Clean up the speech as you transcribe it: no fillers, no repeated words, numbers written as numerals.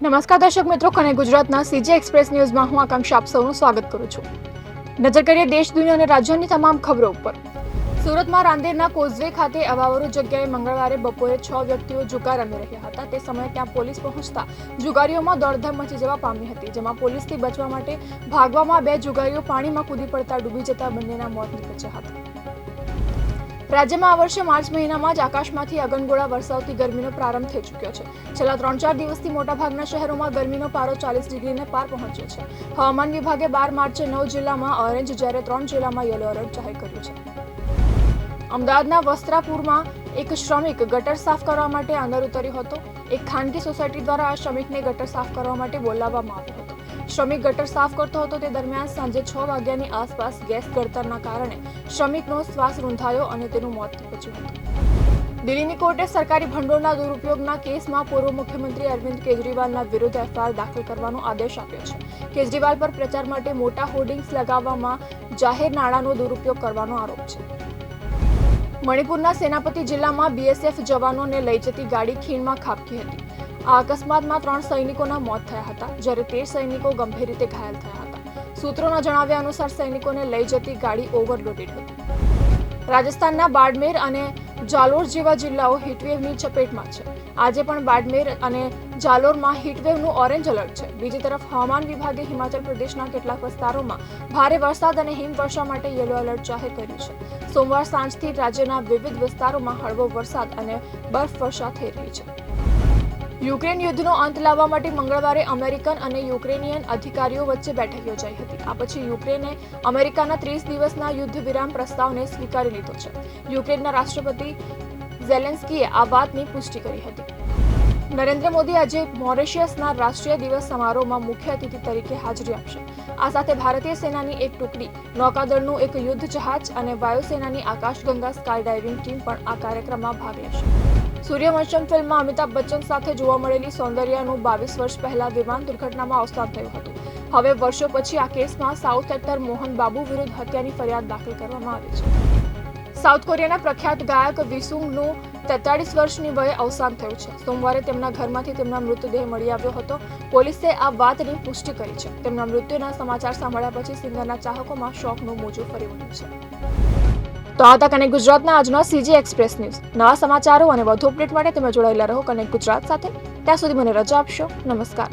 નમસ્કાર દર્શક મિત્રો, કનેક્ટ ગુજરાતના સીજી એક્સપ્રેસ ન્યૂઝમાં હું આકાંક્ષા આપ સૌનું સ્વાગત કરું છું। નજર કરીએ દેશ, દુનિયા અને રાજ્યની તમામ ખબરો ઉપર। સુરતમાં રાંદેરના કોઝવે ખાતે અવાવરૂ જગ્યાએ મંગળવારે બપોરે 6 વ્યક્તિઓ જુગાર રમી રહ્યા હતા। તે સમયે ત્યાં પોલીસ પહોંચતા જુગારીઓમાં દોડધામ મચી જવા પામી હતી, જેમાં પોલીસથી બચવા માટે ભાગવામાં 2 જુગારીઓ પાણીમાં કૂદી પડતા ડૂબી જતા બંનેના મોત નીપજ્યા હતા। રાજ્યમાં આ વર્ષે માર્ચ મહિનામાં જ આકાશમાંથી અગનગોળા વરસાવતી ગરમીનો પ્રારંભ થઈ ચૂક્યો છે। છેલ્લા 3-4 દિવસથી મોટાભાગના શહેરોમાં ગરમીનો પારો 40 ડિગ્રીને પાર પહોંચ્યો છે। હવામાન વિભાગે 12 માર્ચે 9 જિલ્લામાં ઓરેન્જ જ્યારે 3 જિલ્લામાં યલો એલર્ટ જાહેર કર્યું છે। અમદાવાદના વસ્ત્રાપુરમાં એક શ્રમિક ગટર સાફ કરવા માટે અંદર ઉતર્યો હતો। એક ખાનગી સોસાયટી દ્વારા આ શ્રમિકને ગટર સાફ કરવા માટે બોલાવવામાં આવ્યો હતો। શ્રમિક ગટર સાફ કરતો હતો તે દરમિયાન સાંજે 6 વાગ્યાની આસપાસ ગેસ ગળતરના કારણે શ્રમિકનો શ્વાસ રૂંધાયો અને તેનું મોત નીપજ્યું હતું। દિલ્હીની કોર્ટે સરકારી ભંડોળના દુરુપયોગના કેસમાં પૂર્વ મુખ્યમંત્રી અરવિંદ કેજરીવાલના વિરુદ્ધ એફઆઈઆર દાખલ કરવાનો આદેશ આપ્યો છે। કેજરીવાલ પર પ્રચાર માટે મોટા હોર્ડિંગ્સ લગાવવામાં જાહેર નાણાંનો દુરુપયોગ કરવાનો આરોપ છે। મણિપુરના સેનાપતિ જિલ્લામાં બીએસએફ જવાનોને લઈ જતી ગાડી ખીણમાં ખાબકી હતી। આ અકસ્માતમાં 3 સૈનિકોના મોત થયા હતા, જ્યારે 13 સૈનિકો ગંભીર રીતે ઘાયલ થયા હતા। સૂત્રોના જણાવ્યા અનુસાર સૈનિકોને લઈ જતી ગાડી ઓવરલોડેડ હતી। રાજસ્થાનના બાડમેર અને જાલોર જેવા જિલ્લાઓ હીટવેવની ચપેટમાં છે। આજે પણ બાડમેર અને જાલોરમાં હીટવેવનું ઓરેન્જ એલર્ટ છે। બીજી તરફ હવામાન વિભાગે હિમાચલ પ્રદેશના કેટલાક વિસ્તારોમાં ભારે વરસાદ અને હિમવર્ષા માટે યલો એલર્ટ જાહેર કર્યું છે। સોમવાર સાંજથી રાજ્યના વિવિધ વિસ્તારોમાં હળવો વરસાદ અને બરફવર્ષા થઈ રહી છે। યુક્રેન યુદ્ધનો અંત લાવવા માટે મંગળવારે અમેરિકન અને યુક્રેનિયન અધિકારીઓ વચ્ચે બેઠક યોજાઈ હતી। આ પછી યુક્રેને અમેરિકાના 30 દિવસના યુદ્ધ વિરામ પ્રસ્તાવને સ્વીકારી લીધો છે। યુક્રેનના રાષ્ટ્રપતિ ઝેલેન્સ્કીએ આ વાતની પુષ્ટિ કરી હતી। નરેન્દ્ર મોદી આજે મોરેશિયસના રાષ્ટ્રીય દિવસ સમારોહમાં મુખ્ય અતિથિ તરીકે હાજરી આપશે। આ સાથે ભારતીય સેનાની એક ટુકડી, નૌકાદળનું એક યુદ્ધ જહાજ અને વાયુસેનાની આકાશગંગા સ્કાય ડાઇવિંગ ટીમ પણ આ કાર્યક્રમમાં ભાગ લેશે। સૂર્યવંશમ ફિલ્મમાં અમિતાભ બચ્ચન સાથે જોવા મળેલી સૌંદર્યાનું 22 વર્ષ પહેલા વિમાન દુર્ઘટનામાં અવસાન થયું હતું। હવે વર્ષો પછી આ કેસમાં સાઉથ એક્ટર મોહન બાબુ વિરુદ્ધ હત્યાની ફરિયાદ દાખલ કરવામાં આવી છે। સાઉથ કોરિયાના પ્રખ્યાત ગાયક વિસુંગનું 43 વર્ષની વયે અવસાન થયું છે। સોમવારે તેમના ઘરમાંથી તેમના મૃતદેહ મળી આવ્યો હતો। પોલીસે આ વાતની પુષ્ટિ કરી છે। તેમના મૃત્યુના સમાચાર સાંભળ્યા પછી સિંગરના ચાહકોમાં શોકનું મોજું ફરી વળ્યું છે। તો આ હતા કનેક્ટ ગુજરાતના આજનો સીજી એક્સપ્રેસ ન્યૂઝ। નવા સમાચારો અને વધુ અપડેટ માટે તમે જોડાયેલા રહો કનેક્ટ ગુજરાત સાથે। ત્યાં સુધી મને રજા આપશો। નમસ્કાર।